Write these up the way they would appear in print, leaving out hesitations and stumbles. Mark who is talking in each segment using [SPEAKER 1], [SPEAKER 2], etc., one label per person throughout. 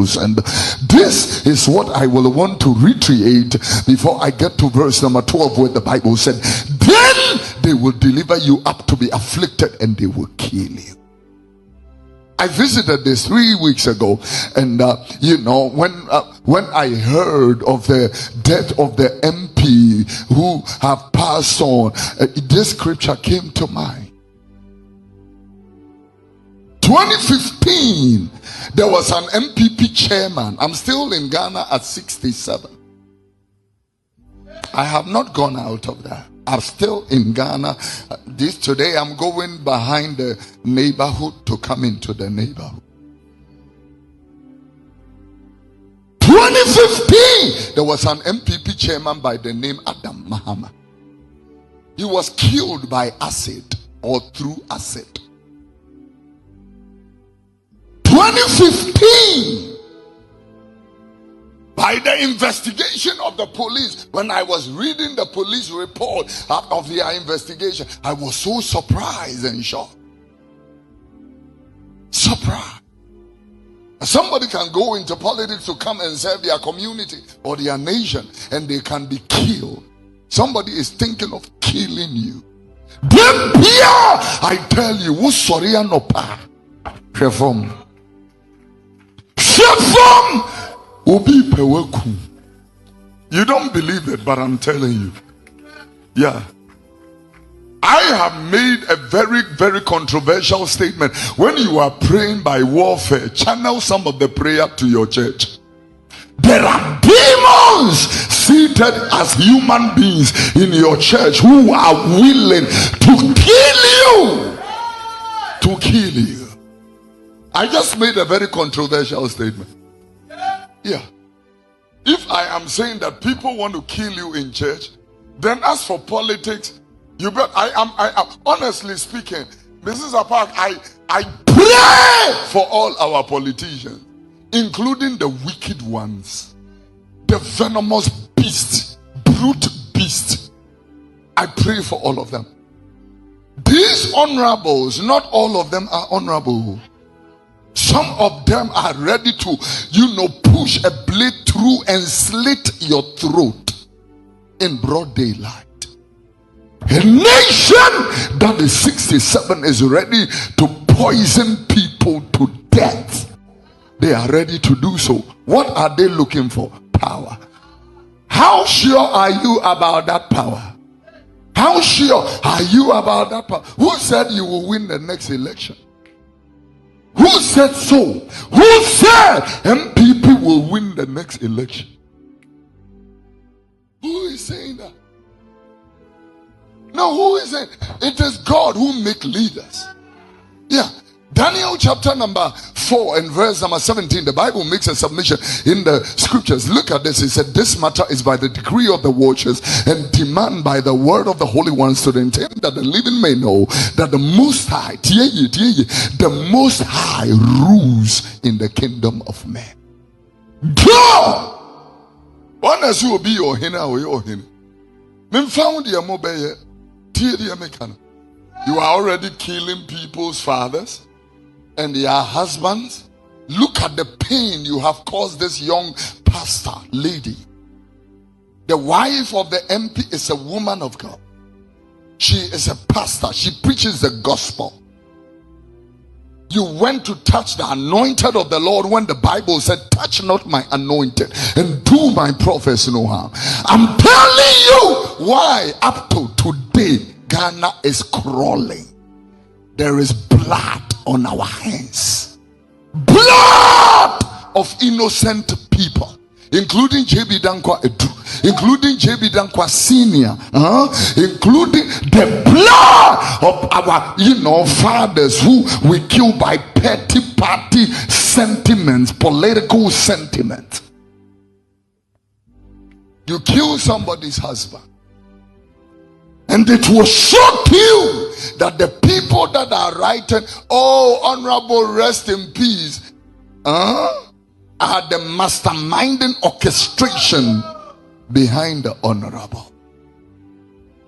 [SPEAKER 1] Bibles, and this is what I will want to reiterate before I get to verse number 12, where the Bible said, then they will deliver you up to be afflicted and they will kill you. I visited this 3 weeks ago, and when I heard of the death of the MP who have passed on, this scripture came to mind. 2015, there was an NPP chairman. I'm still in Ghana at 67. I have not gone out of that. I'm still in Ghana. Today I'm going behind the neighborhood to come into the neighborhood. 2015, there was an NPP chairman by the name Adam Mahama. He was killed by acid or through acid. 2015, by the investigation of the police, when I was reading the police report of their investigation, I was so surprised and shocked. Surprised. Somebody can go into politics to come and serve their community or their nation, and they can be killed. Somebody is thinking of killing you. Then Pierre, I tell you, who's sorry no pa? Reform. You don't believe it, but I'm telling you. Yeah. I have made a very, very controversial statement. When you are praying by warfare, channel some of the prayer to your church. There are demons seated as human beings in your church who are willing to kill you. To kill you. I just made a very controversial statement. Yeah. If I am saying that people want to kill you in church, then as for politics, you bet I am honestly speaking, Mrs. Apark, I pray for all our politicians, including the wicked ones, the venomous beast, brute beast. I pray for all of them. These honorables, not all of them are honorable. Some of them are ready to, push a blade through and slit your throat in broad daylight. A nation that is 67 is ready to poison people to death. They are ready to do so. What are they looking for? Power. How sure are you about that power? How sure are you about that power? Who said you will win the next election? Who said so? Who said NPP will win the next election? Who is saying that? No, who is it? It is God who makes leaders. Yeah. Daniel chapter number 4 and verse number 17, the Bible makes a submission in the scriptures. Look at this. It said, this matter is by the decree of the watchers and demand by the word of the holy ones to the intent that the living may know that the Most High, the Most High rules in the kingdom of man. God! One as you will be your hina or your hina. Men found your mobile. You are already killing people's fathers and their husbands. Look at the pain you have caused this young pastor lady. The wife of the MP is a woman of God. She is a pastor. She preaches the gospel. You went to touch the anointed of the Lord when the Bible said, touch not my anointed and do my prophets no harm. I'm telling you why up to today Ghana is crawling. There is blood on our hands. Blood of innocent people, including JB Dankwa Edu, including JB Dankwa Senior, including the blood of our fathers who we kill by petty party sentiments, political sentiment. You kill somebody's husband, and it will shock you that the people that are writing, oh, honorable rest in peace, are the masterminding orchestration behind the honorable.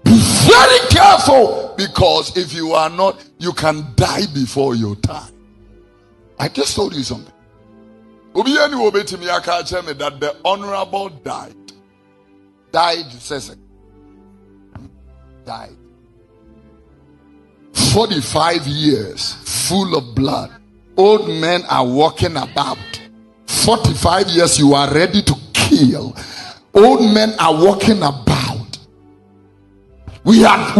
[SPEAKER 1] Be very careful, because if you are not, you can die before your time. I just told you something. Obi any obetimi aka tell me that the honorable died. Died, says died. 45 years, full of blood. Old men are walking about. 45 years, you are ready to kill. Old men are walking about. We have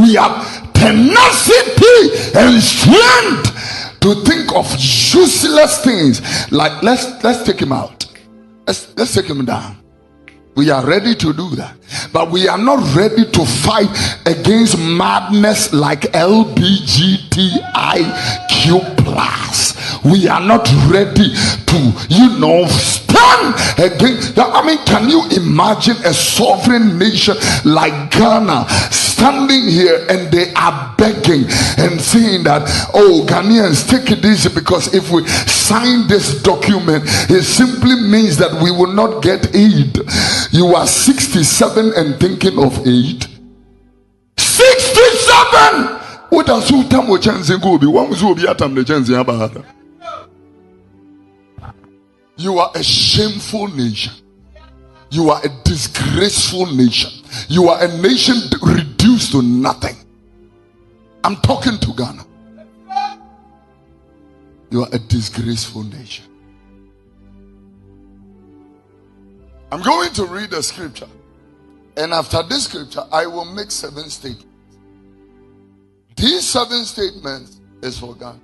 [SPEAKER 1] tenacity and strength to think of useless things. Like let's take him out. Let's take him down. We are ready to do that, but we are not ready to fight against madness like LBGTIQ plus. We are not ready to, stand against. I mean, can you imagine a sovereign nation like Ghana standing here and they are begging and saying that, oh, Ghanaians, take it easy, because if we sign this document, it simply means that we will not get aid. You are 67 and thinking of aid. 67. What does Sultan chance go be? One will be atam the chance about. You are a shameful nation. You are a disgraceful nation. You are a nation reduced to nothing. I'm talking to Ghana. You are a disgraceful nation. I'm going to read a scripture, and after this scripture I will make 7 statements. These 7 statements is for Ghana.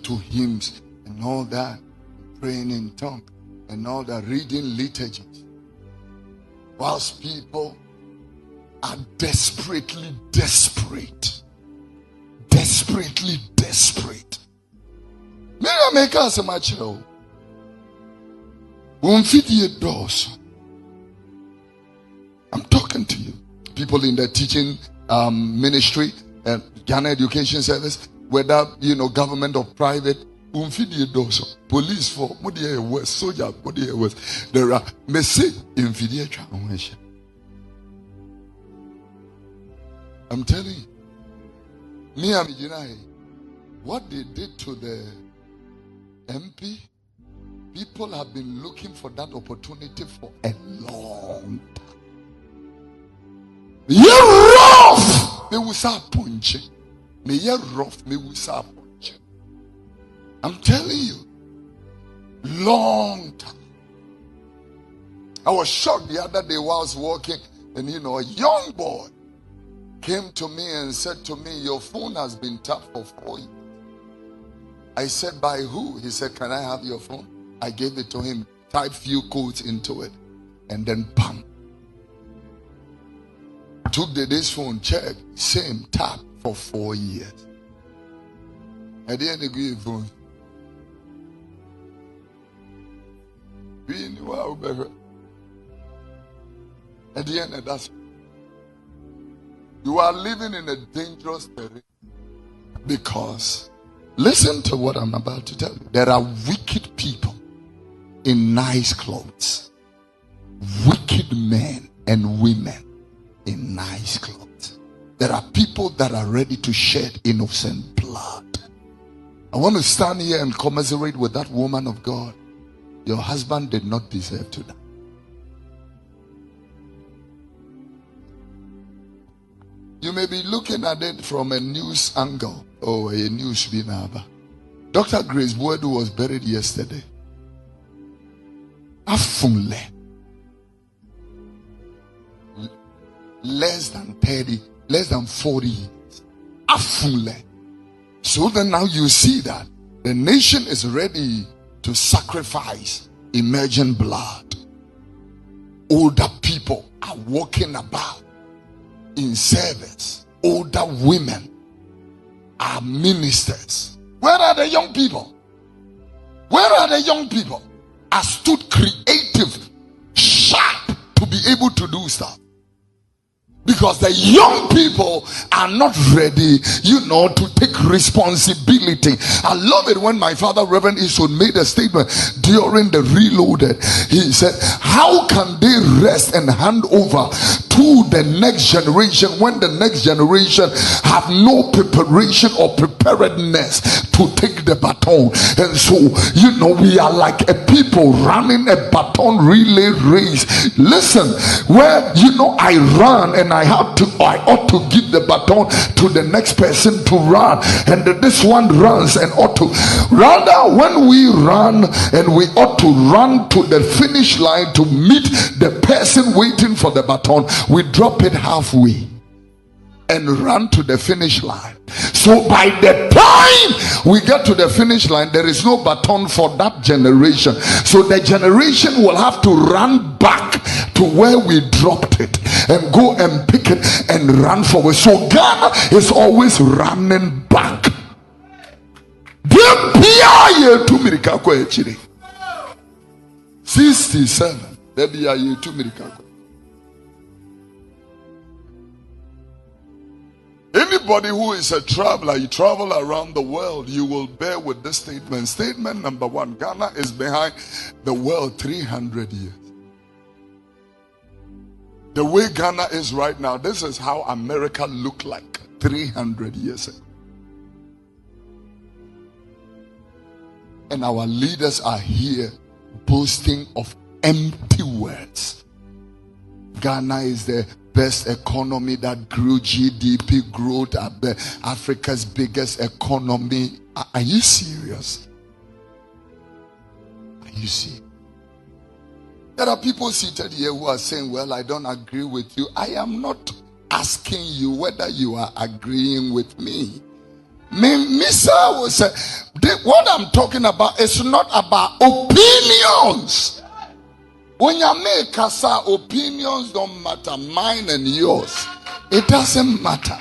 [SPEAKER 1] To hymns and all that, praying in tongues and all that, reading liturgies, whilst people are desperately desperate. May I make us a match? Won't fit your doors. I'm talking to you, people in the teaching ministry and Ghana Education Service, whether government or private. Won't fit your doors. Police for West, soldier West. There are message in video. I'm telling you. What they did to the MP, people have been looking for that opportunity for a long time. You're rough. They will start punching. You're rough. They will start punching. I'm telling you, long time. I was shocked the other day while I was walking, and a young boy came to me and said to me, your phone has been tapped for 4 years. I said, by who? He said, can I have your phone? I gave it to him, typed few codes into it, and then bam. Took this phone, check, same, tap for 4 years. I didn't agree with phone. At the end of that, you are living in a dangerous terrain, because listen to what I'm about to tell you. There are wicked people in nice clothes, wicked men and women in nice clothes. There are people that are ready to shed innocent blood. I want to stand here and commiserate with that woman of God. Your husband did not deserve to die. You may be looking at it from a news angle. Oh, a news binaba. Dr. Grace Boedu was buried yesterday. Afunle. Less than 30, less than 40 years. Afunle. So then now you see that the nation is ready to sacrifice emergent blood. Older people are walking about in service. Older women are ministers. Where are the young people? Where are the young people? Are stood creative, sharp to be able to do stuff. Because the young people are not ready, to take responsibility. I love it when my father, Reverend Eastwood, made a statement during the Reloaded. He said, how can they rest and hand over to the next generation when the next generation have no preparation or preparedness to take the baton? And so, we are like a people running a baton relay race. Listen, where, I run and I ought to give the baton to the next person to run, and this one runs and ought to. Rather, when we run, and we ought to run to the finish line to meet the person waiting for the baton, we drop it halfway and run to the finish line. So by the time we get to the finish line, there is no baton for that generation. So the generation will have to run back to where we dropped it and go and pick it and run forward. So Ghana is always running back. 67. Anybody who is a traveler, you travel around the world, you will bear with this statement. Statement number 1: Ghana is behind the world 300 years. The way Ghana is right now, this is how America looked like 300 years ago. And our leaders are here boasting of empty words. Ghana is the best economy that grew, GDP growth at the Africa's biggest economy. Are you serious? Are you serious? There are people seated here who are saying, well, I don't agree with you. I am not asking you whether you are agreeing with me. Misa will say, what I'm talking about is not about opinions. When you make kasa, opinions don't matter, mine and yours. It doesn't matter.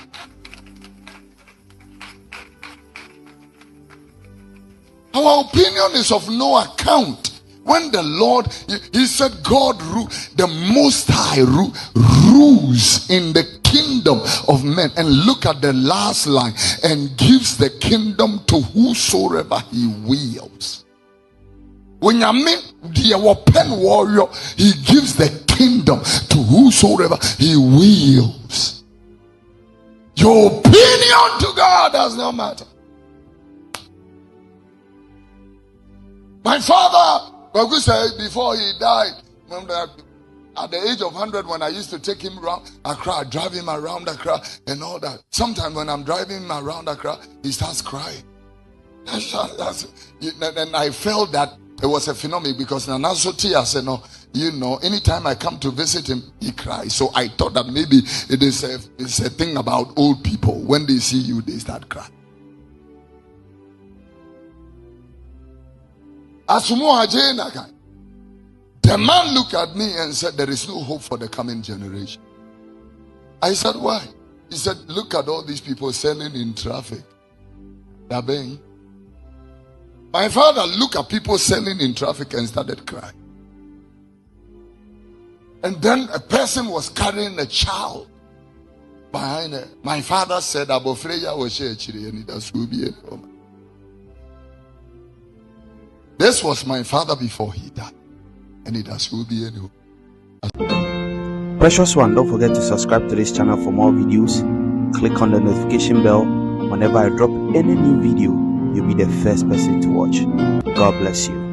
[SPEAKER 1] Our opinion is of no account. When the Lord, he said, God, the Most High rules in the kingdom of men. And look at the last line, and gives the kingdom to whosoever he wills. When you mean the pen warrior, he gives the kingdom to whosoever he wills. Your opinion to God does not matter. My father, Bagu said before he died, at the age of 100, when I used to take him around Accra, drive him around Accra and all that. Sometimes when I'm driving him around Accra, he starts crying. And I felt that it was a phenomenon, because Nana Soti, I said, no, anytime I come to visit him, he cries. So I thought that maybe it's a thing about old people. When they see you, they start crying. The man looked at me and said, there is no hope for the coming generation. I said, why? He said, look at all these people selling in traffic. My father looked at people selling in traffic and started crying. And then a person was carrying a child behind her. My father said, Abofreya was here. This was my father before he died. And it has will be anyway.
[SPEAKER 2] Precious one, don't forget to subscribe to this channel for more videos. Click on the notification bell. Whenever I drop any new video, you'll be the first person to watch. God bless you.